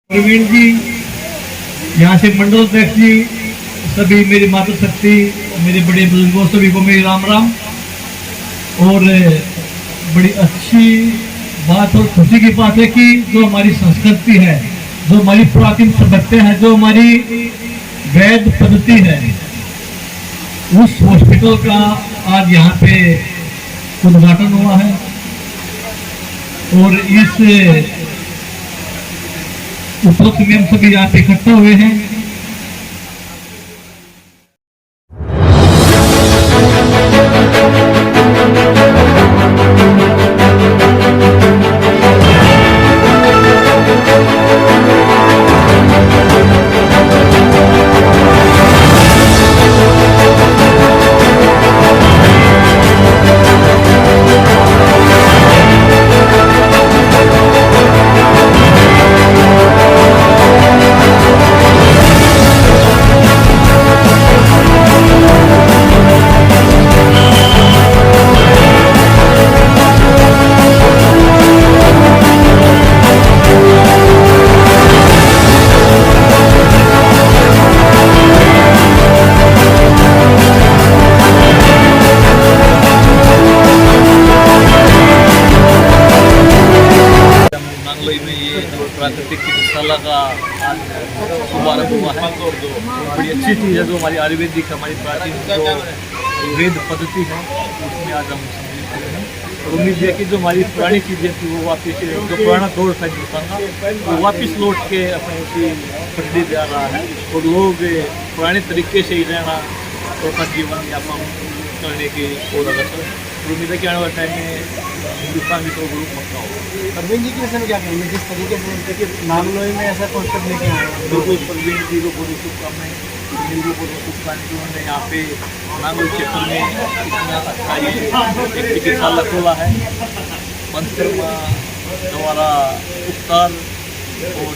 प्रवीण जी, यहाँ से मंडल अध्यक्ष जी, सभी मेरी मातृशक्ति, मेरे बड़े बुजुर्गों, सभी को मेरी राम राम। और बड़ी अच्छी बात और खुशी की बात है कि जो हमारी संस्कृति है, जो हमारी प्राचीन सभ्यता है, जो हमारी वैद पद्धति है, उस हॉस्पिटल का आज यहाँ पे उद्घाटन हुआ है। और इस उपलक्ष्य में हम सभी यहाँ पे इकट्ठा हुए हैं। प्राकृतिक चिकित्सालय का आज शुभारंभ हुआ है। बड़ी अच्छी चीज़ है जो हमारी आयुर्वेदिक, हमारी प्राचीन जो वेद पद्धति है, उसमें आज हम सम्मिलित हुए हैं। और उम्मीद है कि जो हमारी पुरानी चीज़ें थी वो वापस, जो पुराना दौर था हिंदुस्तान का, वो वापस लौट के अपने उसी पटरी पे आ रहा है। और लोग पुराने तरीके से ही रहना और अपना जीवन यापन करने की ओर अग्रसर। उम्मीद है कि आने वाले टाइम में हिंदुस्तान भी तो ग्रुप मक्का होगा। प्रवीण जी की विषय में क्या कहेंगे, जिस तरीके से देखिए नागलोई में ऐसा कॉन्सेप्ट लेके आए हैं? बिल्कुल, प्रवीण जी को बहुत शुभकामनाएं, सुनील को बहुत शुभकामनाएं। उन्होंने यहाँ पे नागलोई क्षेत्र में इतना अच्छा एक चिकित्सालय खोला है। पंचकर्मा द्वारा उपचार और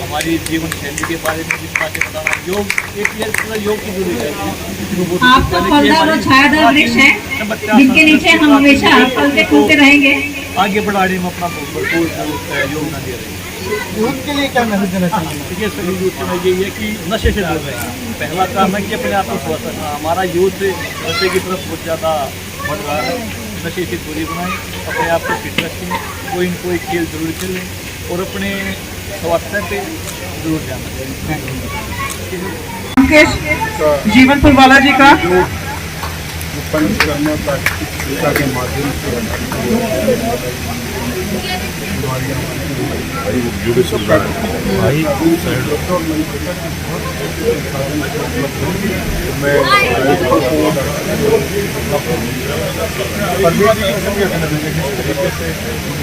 हमारी जीवन शैली के बारे में जिस बातें बता रहा हूँ, योग एक पूरा योग की जुड़ी है। आप तो फलदार और छायादार वृक्ष हैं, जिनके नीचे हम हमेशा फलते फूलते रहेंगे। आगे बढ़ाने में अपना भरपूर योगदान दे रहे हैं। यूथ के लिए क्या मैसेज देना चाहिए? देखिए, सभी यूथ में यही है कि नशे से दूर रहें। पहला काम है कि अपने आप को स्वस्थ रखना। हमारा यूथ नशे की तरफ बहुत ज़्यादा बढ़ रहा है। नशे से दूरी बनाएं, अपने आप को फिट रखें, कोई न कोई खेल जरूर खेलें और अपने स्वास्थ्य पे जरूर ध्यान रखें। जीवनपुर बालाजी का पंचकर्मा प्राकृतिक चिकित्सा के माध्यम से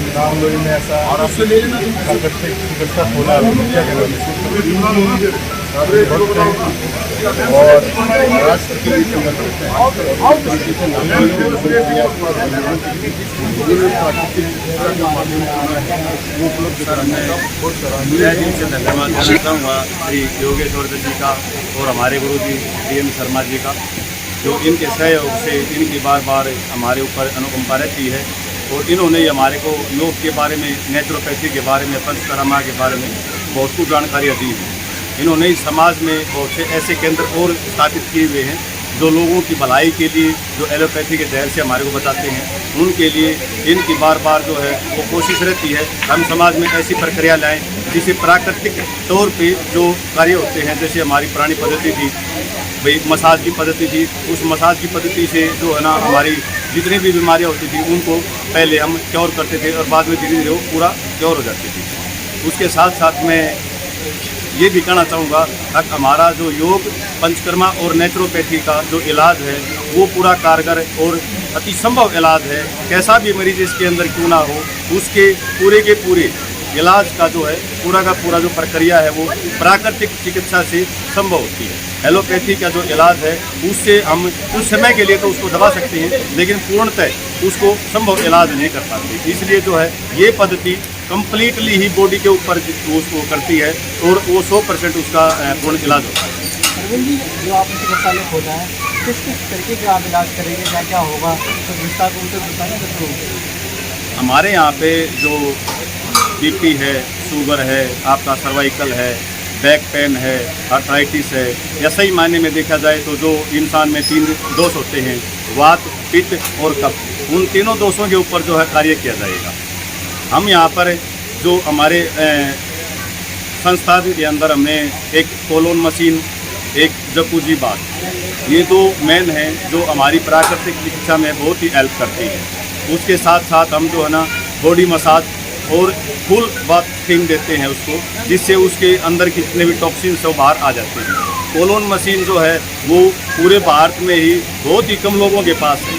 नागलोई में ऐसा प्राकृतिक चिकित्सा खोला और राष्ट्र के लिए तरीके से धन्यवाद देना चाहूँगा श्री योगेश्वर जी का और हमारे गुरु जी DM शर्मा जी का, जो इनके सहयोग से इनकी बार बार हमारे ऊपर अनुकंपा रहती है। और इन्होंने हमारे को योग के बारे में, नेचुरोपैथी के बारे में, पंचकर्मा के बारे में बहुत कुछ जानकारियाँ दी हैं। इन्होंने इस समाज में बहुत से ऐसे केंद्र और स्थापित किए हुए हैं जो लोगों की भलाई के लिए, जो एलोपैथी के जहर से हमारे को बचाते हैं, उनके लिए इनकी बार बार जो है वो कोशिश रहती है हम समाज में ऐसी प्रक्रिया लाएं जिसे प्राकृतिक तौर पे जो कार्य होते हैं, जैसे हमारी पुरानी पद्धति थी भाई, मसाज की पद्धति थी। उस मसाज की पद्धति से जो है ना हमारी जितनी भी बीमारियाँ होती थी उनको पहले हम क्योर करते थे और बाद में धीरे धीरे वो पूरा क्योर हो जाती थी। उसके साथ साथ मैं ये भी कहना चाहूँगा कि हमारा जो योग, पंचकर्मा और नेचुरोपैथी का जो इलाज है वो पूरा कारगर और अति संभव इलाज है। कैसा भी मरीज इसके अंदर क्यों ना हो, उसके पूरे के पूरे इलाज का जो है पूरा का पूरा जो प्रक्रिया है वो प्राकृतिक चिकित्सा से संभव होती है। एलोपैथी का जो इलाज है उससे हम कुछ समय के लिए तो उसको दबा सकते हैं, लेकिन पूर्णतः उसको संभव इलाज नहीं कर पाते। इसलिए जो है ये पद्धति कम्प्लीटली ही बॉडी के ऊपर उसको करती है और वो 100% उसका पूर्ण इलाज होता है। प्रवीण जी, जो आपने चिकित्सालय खोला है, किस किस तरीके का आप इलाज करेंगे, क्या क्या होगा, तो विस्तार को उनसे बताएंगे। हमारे यहाँ पे जो BP है, शुगर है, आपका सर्वाइकल है, बैक पेन है, आर्थराइटिस है, या सही मायने में देखा जाए तो जो इंसान में 3 दोष होते हैं, वात, पित्त और कफ, उन तीनों दोषों के ऊपर जो है कार्य किया जाएगा। हम यहाँ पर जो हमारे संस्था के अंदर हमने एक कोलोन मशीन, एक जकूजी बाथ, ये 2 मेन हैं जो हमारी प्राकृतिक चिकित्सा में बहुत ही हेल्प करती है। उसके साथ साथ हम जो है ना बॉडी मसाज और फुल बाथिंग देते हैं उसको, जिससे उसके अंदर के जितने भी टॉक्सिन्स वो बाहर आ जाते हैं। कोलोन मशीन जो है वो पूरे भारत में ही बहुत ही कम लोगों के पास है,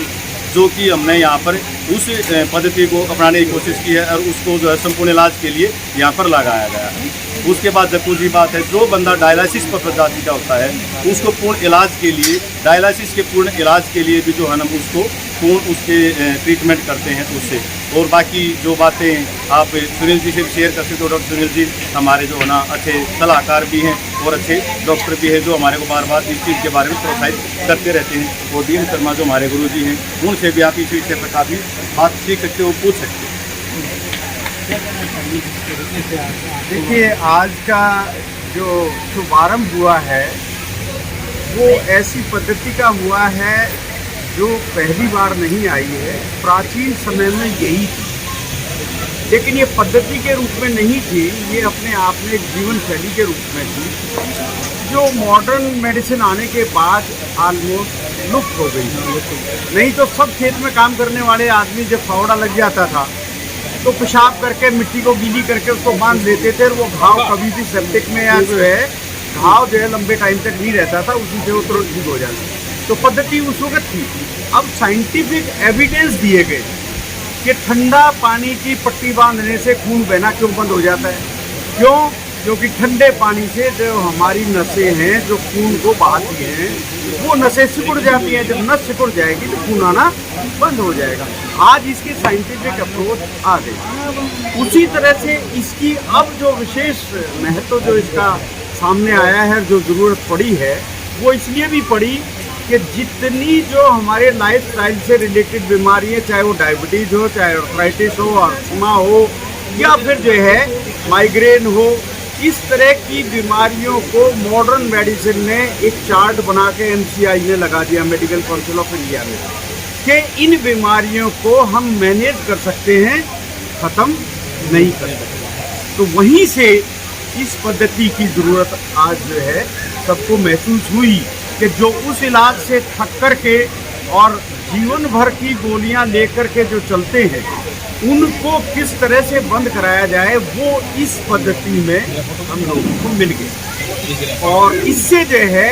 जो कि हमने यहाँ पर उस पद्धति को अपनाने की कोशिश की है और उसको जो है संपूर्ण इलाज के लिए यहाँ पर लगाया गया है। उसके बाद जकूजी बात है, जो बंदा डायलिसिस पर प्रजाति का होता है उसको पूर्ण इलाज के लिए, डायलिसिस के पूर्ण इलाज के लिए भी जो है हम उसको पूर्ण उसके ट्रीटमेंट करते हैं उससे। और बाकी जो बातें आप सुनील जी से शेयर करते तो डॉक्टर सुनील जी हमारे जो है ना अच्छे सलाहकार भी हैं और अच्छे डॉक्टर भी हैं, जो हमारे को बार बार इस चीज़ के बारे में प्रोत्साहित करते रहते हैं। और डीएम शर्मा जो हमारे गुरु जी हैं, उनसे भी आप इस विषय पर काफ़ी बात सीख सकते हो, पूछ सकते हो। देखिए, आज का जो शुभारंभ हुआ है वो ऐसी पद्धति का हुआ है जो पहली बार नहीं आई है। प्राचीन समय में यही थी, लेकिन ये पद्धति के रूप में नहीं थी, ये अपने आप में एक जीवन शैली के रूप में थी, जो मॉडर्न मेडिसिन आने के बाद ऑलमोस्ट लुप्त हो गई। नहीं तो सब खेत में काम करने वाले आदमी जब फावड़ा लग जाता था तो पेशाब करके मिट्टी को गीली करके उसको बांध लेते थे, और वो घाव कभी भी सेप्टिक में या जो है घाव जो है लंबे टाइम तक नहीं रहता था, उसी से वो तुरंत ठीक हो जाता। तो पद्धति उस वक्त थी। अब साइंटिफिक एविडेंस दिए गए कि ठंडा पानी की पट्टी बांधने से खून बहना क्यों बंद हो जाता है। क्यों? क्योंकि ठंडे पानी से जो हमारी नसें हैं जो खून को बहाती हैं, वो नसें सिकुड़ जाती हैं। जब नस सिकुड़ जाएगी तो खून आना बंद हो जाएगा। आज इसकी साइंटिफिक अप्रोच आ गई। उसी तरह से इसकी अब जो विशेष महत्व जो इसका सामने आया है, जो ज़रूरत पड़ी है, वो इसलिए भी पड़ी कि जितनी जो हमारे लाइफस्टाइल से रिलेटेड बीमारियाँ, चाहे वो डायबिटीज़ हो, चाहे आर्थराइटिस हो, अस्थमा हो, या फिर जो है माइग्रेन हो, इस तरह की बीमारियों को मॉडर्न मेडिसिन ने एक चार्ट बना के MCI ने लगा दिया, मेडिकल काउंसिल ऑफ इंडिया में, कि इन बीमारियों को हम मैनेज कर सकते हैं, ख़त्म नहीं कर सकते। तो वहीं से इस पद्धति की ज़रूरत आज जो है सबको महसूस हुई कि जो उस इलाज से थक कर के और जीवन भर की गोलियां लेकर के जो चलते हैं, उनको किस तरह से बंद कराया जाए, वो इस पद्धति में हम लोगों को मिल गए। और इससे जो है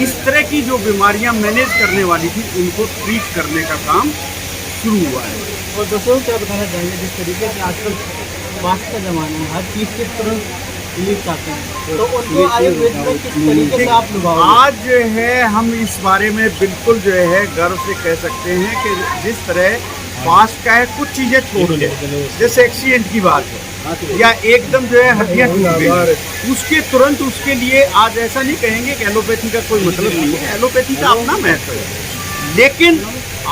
इस तरह की जो बीमारियां मैनेज करने वाली थी, उनको ट्रीट करने का काम शुरू हुआ है। और दोस्तों क्या बताना चाहेंगे, जिस तरीके से आजकल स्वास्थ्य का ज़माना है, हर चीज़ के तुरंत रिलीफ चाहते हैं, तो उनको आयुर्वेद में किस तरीके से आप लुभाओगे? आज जो है हम इस बारे में बिल्कुल जो है गर्व से कह सकते हैं कि जिस तरह फास्ट का है, कुछ चीज़ें छोड़ के, जैसे एक्सीडेंट की बात है या एकदम जो है हड्डियाँ टूट गई, उसके तुरंत उसके लिए आज ऐसा नहीं कहेंगे कि एलोपैथी का कोई मतलब नहीं है। एलोपैथी का अपना महत्व है, लेकिन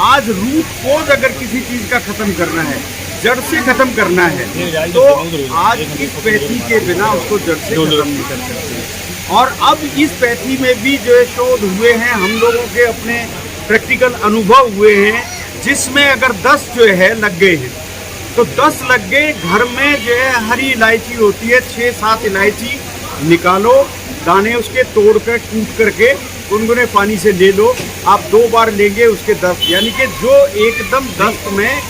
आज रूट कोज अगर किसी चीज़ का ख़त्म करना है, जड़ से ख़त्म करना है, तो आज इस पैथी के बिना उसको जड़ से ख़त्म नहीं कर सकते। और अब इस पैथी में भी जो है शोध हुए हैं, हम लोगों के अपने प्रैक्टिकल अनुभव हुए हैं, जिसमें अगर 10 जो है लग गए हैं तो 10 लग गए। घर में जो है हरी इलायची होती है, 6-7 इलायची निकालो, दाने उसके तोड़ कर कूट करके गुनगुने पानी से ले लो। आप 2 बार लेंगे उसके 10, यानी कि जो एकदम दस्त में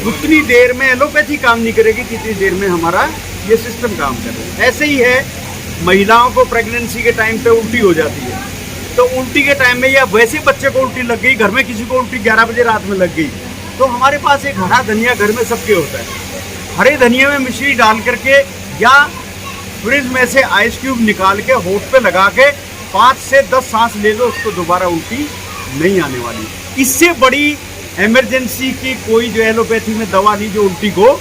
उतनी देर में एलोपैथी काम नहीं करेगी जितनी देर में हमारा ये सिस्टम काम कर रहा है। ऐसे ही है, महिलाओं को प्रेगनेंसी के टाइम पे उल्टी हो जाती है, तो उल्टी के टाइम में या वैसे बच्चे को उल्टी लग गई, घर में किसी को उल्टी 11 बजे रात में लग गई, तो हमारे पास एक हरा धनिया घर में सबके होता है। हरे धनिया में मिश्री डाल करके या फ्रिज में से आइस क्यूब निकाल के होठ पे लगा के 5 से 10 सांस ले लो, उसको दोबारा उल्टी नहीं आने वाली। इससे बड़ी इमरजेंसी की कोई जो एलोपैथी में दवा नहीं जो उल्टी को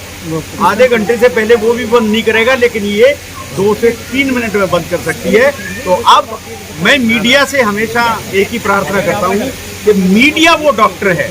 आधे घंटे से पहले वो भी बंद नहीं करेगा, लेकिन ये 2 से 3 मिनट में बंद कर सकती है। तो अब मैं मीडिया से हमेशा एक ही प्रार्थना करता हूँ कि मीडिया वो डॉक्टर है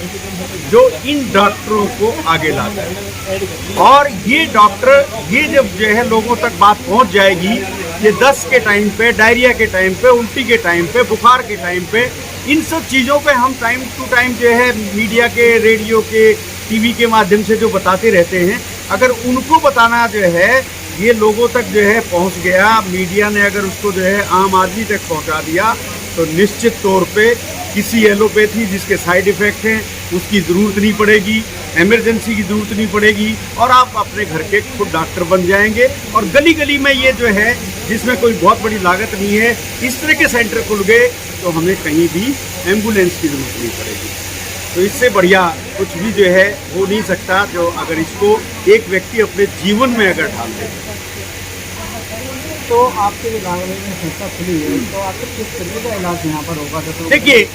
जो इन डॉक्टरों को आगे लाता है। और ये डॉक्टर, ये जब जो है लोगों तक बात पहुंच जाएगी, ये दस्त के टाइम पे, डायरिया के टाइम पे, उल्टी के टाइम पे, बुखार के टाइम पे, इन सब चीज़ों पे हम टाइम टू टाइम जो है मीडिया के, रेडियो के, टीवी के माध्यम से जो बताते रहते हैं, अगर उनको बताना जो है ये लोगों तक जो है पहुंच गया, मीडिया ने अगर उसको जो है आम आदमी तक पहुंचा दिया, तो निश्चित तौर पे किसी एलोपैथी जिसके साइड इफ़ेक्ट हैं उसकी ज़रूरत नहीं पड़ेगी, इमरजेंसी की ज़रूरत नहीं पड़ेगी, और आप अपने घर के खुद डॉक्टर बन जाएंगे। और गली गली में ये जो है, जिसमें कोई बहुत बड़ी लागत नहीं है, इस तरह के सेंटर खुल गए तो हमें कहीं भी एम्बुलेंस की ज़रूरत नहीं पड़ेगी। तो इससे बढ़िया कुछ भी जो है हो नहीं सकता, जो अगर इसको एक व्यक्ति अपने जीवन में अगर ढाल दे। तो आपके जो गाँव में संस्था खुली है, तो आपको किस तरीके का इलाज यहाँ पर होगा? तो देखिए,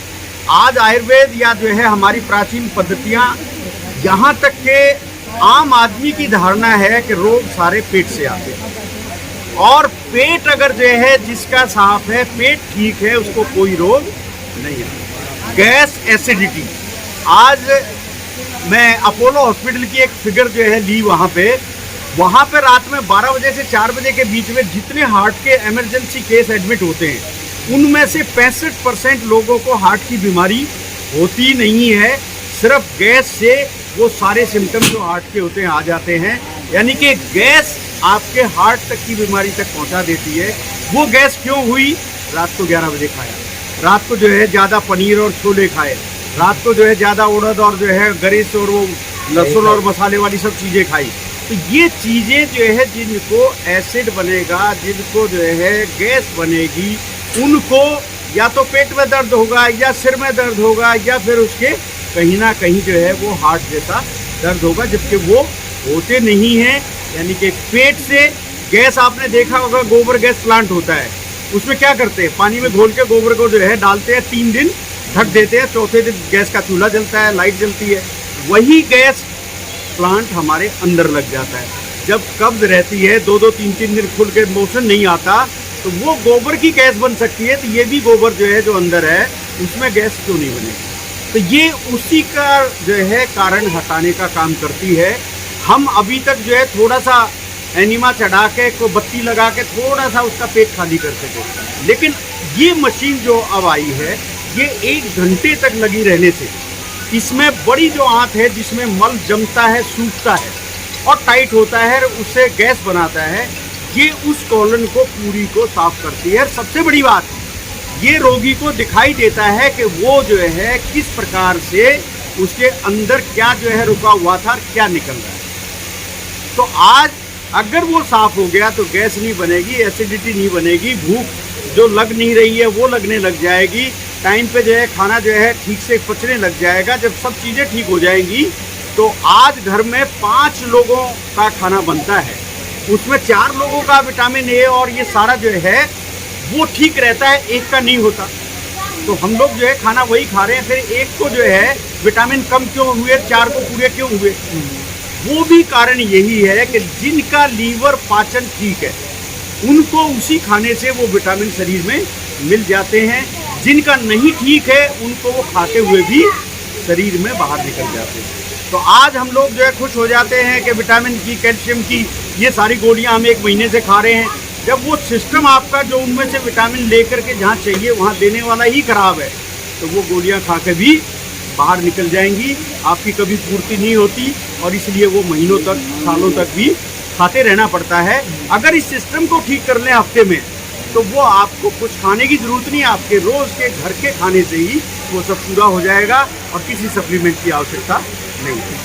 आज आयुर्वेद या जो है हमारी प्राचीन पद्धतियाँ, यहाँ तक के आम आदमी की धारणा है कि रोग सारे पेट से आते हैं, और पेट अगर जो है जिसका साफ है, पेट ठीक है, उसको कोई रोग नहीं आता। गैस, एसिडिटी, आज मैं अपोलो हॉस्पिटल की एक फिगर जो है ली वहाँ पे रात में 12 बजे से 4 बजे के बीच में जितने हार्ट के इमरजेंसी केस एडमिट होते हैं, उनमें से 65% लोगों को हार्ट की बीमारी होती नहीं है। सिर्फ गैस से वो सारे सिम्टम जो हार्ट के होते हैं आ जाते हैं। यानी कि गैस आपके हार्ट तक की बीमारी तक पहुंचा देती है। वो गैस क्यों हुई? रात को 11 बजे खाया, रात को जो है ज़्यादा पनीर और छोले खाए, रात को जो है ज़्यादा उड़द और जो है गरिस और वो लहसुन और मसाले वाली सब चीज़ें खाई। तो ये चीज़ें जो है जिनको एसिड बनेगा, जिनको जो है गैस बनेगी, उनको या तो पेट में दर्द होगा, या सिर में दर्द होगा, या फिर उसके कहीं ना कहीं जो है वो हार्ट जैसा दर्द होगा, जबकि वो होते नहीं हैं। यानी कि पेट से गैस, आपने देखा होगा गोबर गैस प्लांट होता है, उसमें क्या करते हैं, पानी में घोल के गोबर को जो है डालते हैं, 3 दिन ढक देते हैं, चौथे दिन गैस का चूल्हा जलता है, लाइट जलती है। वही गैस प्लांट हमारे अंदर लग जाता है। जब कब्ज रहती है, 2-2, 3-3 दिन खुल के मोशन नहीं आता, तो वो गोबर की गैस बन सकती है। तो ये भी गोबर जो है जो अंदर है, उसमें गैस क्यों नहीं बनेगी? तो ये उसी का जो है कारण हटाने का काम करती है। हम अभी तक जो है थोड़ा सा एनिमा चढ़ा के, को बत्ती लगा के थोड़ा सा उसका पेट खाली करते थे, लेकिन ये मशीन जो अब आई है, ये 1 घंटे तक लगी रहने से इसमें बड़ी जो आंत है, जिसमें मल जमता है, सूखता है और टाइट होता है, उससे गैस बनाता है, ये उस कॉलन को पूरी को साफ करती है। सबसे बड़ी बात, ये रोगी को दिखाई देता है कि वो जो है किस प्रकार से उसके अंदर क्या जो है रुका हुआ था, क्या निकल रहा है। तो आज अगर वो साफ हो गया तो गैस नहीं बनेगी, एसिडिटी नहीं बनेगी, भूख जो लग नहीं रही है वो लगने लग जाएगी, टाइम पे जो है खाना जो है ठीक से पचने लग जाएगा। जब सब चीज़ें ठीक हो जाएंगी, तो आज घर में 5 लोगों का खाना बनता है, उसमें 4 लोगों का विटामिन ए और ये सारा जो है वो ठीक रहता है, एक का नहीं होता। तो हम लोग जो है खाना वही खा रहे हैं, फिर एक को जो है विटामिन कम क्यों हुए, 4 को पूरे क्यों हुए? वो भी कारण यही है कि जिनका लीवर पाचन ठीक है, उनको उसी खाने से वो विटामिन शरीर में मिल जाते हैं। जिनका नहीं ठीक है, उनको वो खाते हुए भी शरीर में बाहर निकल जाते हैं। तो आज हम लोग जो है खुश हो जाते हैं कि विटामिन की, कैल्शियम की ये सारी गोलियां हम 1 महीने से खा रहे हैं, जब वो सिस्टम आपका जो उनमें से विटामिन लेकर के जहाँ चाहिए वहाँ देने वाला ही खराब है, तो वो गोलियां खा के भी बाहर निकल जाएंगी, आपकी कभी पूर्ति नहीं होती, और इसलिए वो महीनों तक, सालों तक भी खाते रहना पड़ता है। अगर इस सिस्टम को ठीक कर लें हफ्ते में, तो वो आपको कुछ खाने की ज़रूरत नहीं, आपके रोज़ के घर के खाने से ही वो सब पूरा हो जाएगा और किसी सप्लीमेंट की आवश्यकता नहीं है।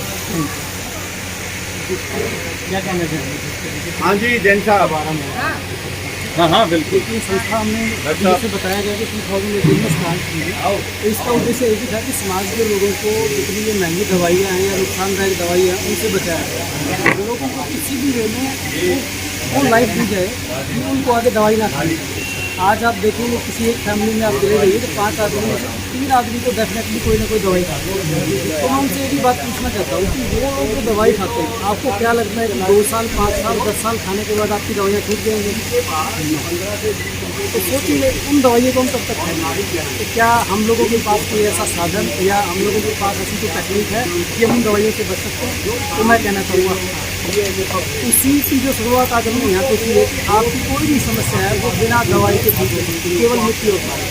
क्या कहना चाहेंगे? हाँ जी, जैन साहब। हाँ बिल्कुल। ये संस्था हमने जैसे बताया गया कि 2018 में स्टार्ट की है, तो इसका उद्देश्य एक ही था कि समाज के लोगों को जितनी ये महंगी दवाइयाँ हैं या नुकसानदायक दवाइयाँ हैं, उनसे बचाया जाए, लोगों को किसी भी वे में वो लाइफ दी जाए कि उनको आगे दवाई ना खानी। आज आप देखेंगे किसी एक फैमिली में आप चले जाइए तो 5 आदमी में से 3 आदमी को डेफिनेटली कोई ना कोई दवाई खाते हैं। तो मैं उनसे एक ही बात पूछना चाहता हूँ कि वो लोग जो दवाई खाते हैं, आपको क्या लगता है कि 2 साल, 5 साल, 10 साल खाने के बाद आपकी दवाइयाँ छूट जाएंगी? तो सोचिए उन दवाइयों को हम कब तक खाएंगे? तो क्या हम लोगों के पास कोई ऐसा साधन या हम लोगों के पास ऐसी कोई तकनीक है कि हम उन दवाइयों से बच सकते हैं? तो मैं कहना चाहूँगा उसी की जो शुरुआत आज हमने यहाँ पे की है कि आपकी कोई भी समस्या है वो बिना दवाई के ठीक है, केवल मिट्टी होता है।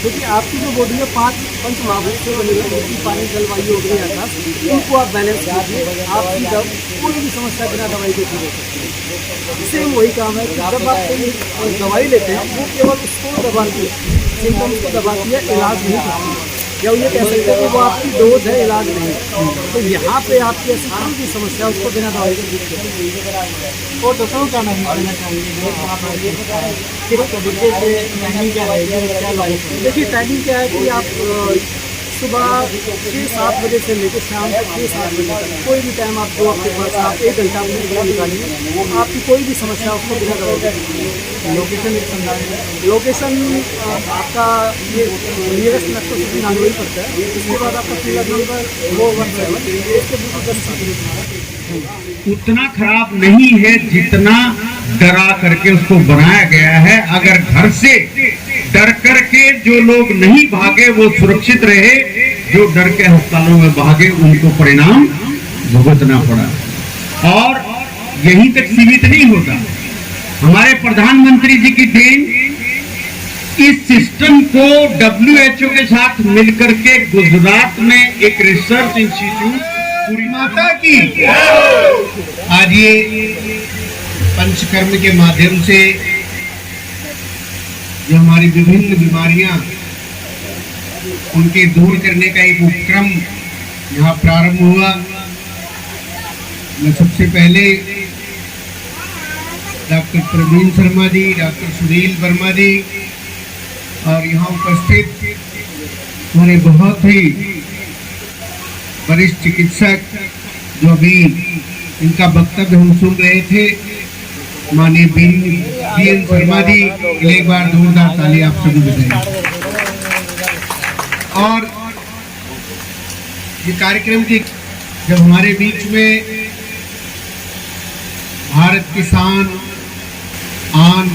क्योंकि आपकी जो बॉडी है 5 पंच महाभूत से बनी है, मिट्टी, पानी, जलवायु, अग्नि, आकाश, इनको आप बैलेंस कीजिए, आपकी कोई भी समस्या बिना दवाई के ठीक हो सकती है। सेम वही काम है कि जब आप कोई दवाई लेते हैं वो केवल उसको दबाती है, सिम्टम्स को दबाती है, इलाज नहीं करती है। या ये कह सकते हैं कि वो आपकी डोज है, इलाज नहीं। तो यहाँ पे आपकी ऐसी कोई भी समस्या उसको बिना दवाई के ठीक है। और डॉक्टरों का नहीं कहना चाहेंगे आप किस तरीके से टाइमिंग क्या रहेगी, क्या लाइफ? देखिए टाइमिंग क्या है कि आप सुबह 6-7 बजे से लेकर शाम को 6-7 बजे तक कोई भी टाइम आप 2 हफ्ते बाद आप 1 घंटा अपने लिए निकालिए, आपकी कोई भी समस्या उसको बिना दवाई। लोकेशन एक संदान लोकेशन आपका ये नियरेस्ट मेट्रो सिटी नांदेड़ पड़ता है। इसके बाद आपका पिलर नंबर 417, इसके बिल्कुल 10 किलोमीटर। उतना खराब नहीं है जितना डरा करके उसको बनाया गया है। अगर घर से डर करके जो लोग नहीं भागे वो सुरक्षित रहे, जो डर के अस्पतालों में भागे उनको परिणाम भुगतना पड़ा। और यहीं तक सीमित नहीं होता, हमारे प्रधानमंत्री जी की देन इस सिस्टम को WHO के साथ मिलकर के गुजरात में एक रिसर्च इंस्टीट्यूट पूरी माता की आज ये पंचकर्म के माध्यम से जो हमारी विभिन्न बीमारियां उनके दूर करने का एक उपक्रम यहाँ प्रारंभ हुआ। मैं सबसे पहले डॉक्टर प्रवीण शर्मा जी, डॉक्टर सुनील वर्मा जी और यहाँ उपस्थित हमारे बहुत ही वरिष्ठ चिकित्सक जो अभी इनका वक्तव्य हम सुन रहे थे, माननीय BN शर्मा जी, एक बार जोरदार ताली आप सभी बजाएं। और ये कार्यक्रम की जब हमारे बीच में भारत किसान आन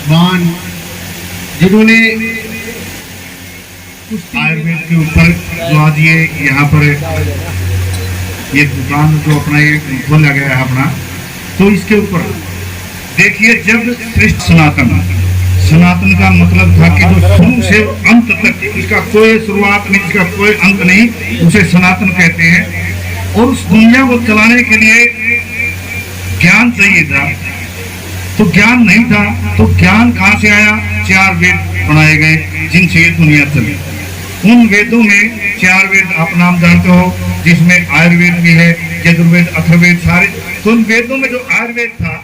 बान जिन्होंने आयुर्वेद के ऊपर जो आज ये यहाँ पर ये दुकान जो अपना ये खोला गया है अपना, तो इसके ऊपर देखिए जब श्रेष्ठ सनातन का मतलब था कि जो शुरू से अंत तक इसका कोई शुरुआत नहीं, इसका कोई अंत नहीं, उसे सनातन कहते हैं। और उस दुनिया को चलाने के लिए ज्ञान चाहिए था, तो ज्ञान नहीं था, तो ज्ञान कहाँ से आया? 4 वेद बनाए गए जिनसे ये दुनिया चली। उन वेदों में 4 वेद आप नाम जानते हो, जिसमें आयुर्वेद भी है, यजुर्वेद, अथर्ववेद, सारे। तो उन वेदों में जो आयुर्वेद था